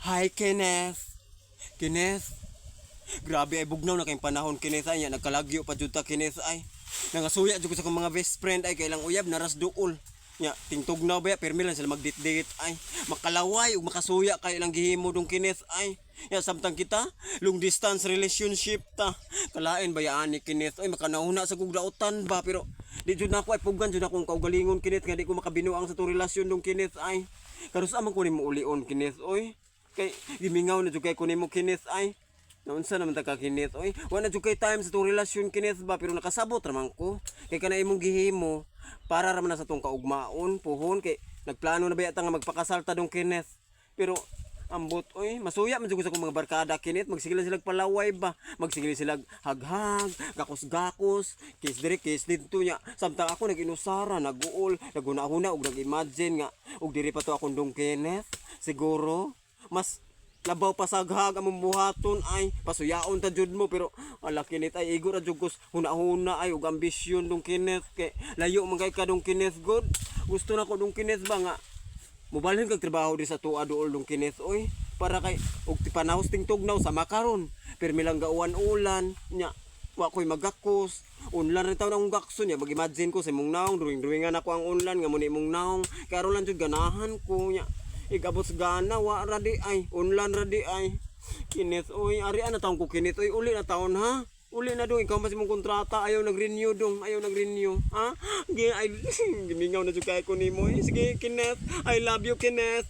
Hi, Kenneth. Kenneth. Grabe ay bugnaw na kayong panahon, Kenneth ay. Nagkalagyo pa dyan ta, Kenneth ay. Nangasuya dyan ko sa mga best friend ay kailang uyab, naras duol. Nya, tingtugnaw ba ya, permi lang sila magdit-dit ay. Makalaway ug makasuya kay lang gihimo dong Kenneth ay. Ya samtang kita, long distance relationship ta. Kalain ba ya ani Kenneth ay makanahuna sa kog dautan ba pero di jud nako ay pugan jud akong kaugalingon Kenneth nga di ko makabinuang sa to relasyon dong Kenneth ay. Karos amang ko nimo ulion Kenneth oy. Kay gimingaw na jud kay ko nimo Kenneth ay. Naunsa naman ta ka Kenneth oy. Wa na jud kay time sa tong relasyon Kenneth ba pero nakasabot raman ko. Kay kana imong gihimo para raman na sa tong kaugmaon puhon kay nagplano na ba yata nga magpakasal ta dong Kenneth. Pero ambot oy, masuya man jud ko sa akong mga barkada Kenneth, magsigila sila palaway ba. Magsigila sila haghag, gakos-gakos, kiss dire kiss dito nya. Samtang ako nag-inusara, nag-uol, naguna-huna ug nag-imagine nga ug diri pa to akong dong Kenneth. Siguro mas labaw pa sa haghag among buhaton ay pasuyaon ta jud mo pero ala Kenneth ay igo ra jud kos huna-huna ay ug ambisyon dong Kenneth kay layo man kay ka dong Kenneth god. Gusto na ko dong Kenneth ba nga mobalhin kag trabaho di sa tuwa dool dong Kenneth oy para kay og tipanahos ting tugnaw sa makaron permi lang gauwan-ulan nya wa koy magakos unlan rin taon akong gakso nya mag-imagine ko sa imong naong drawing-drawingan ako ang unlan nga mo ni imong naong kay aron lang jud ganahan ko nya igabot gana wa ra di ay unlan ra di ay Kenneth oy ari na taon ko Kenneth oy uli na taon ha. Uli na dong, ikaw mas mong kontrata, ayaw nag-renew dong, ayaw nag-renew, ha? Gimingaw na dyan kaya ko ni mo, sige Kenneth, I love you Kenneth.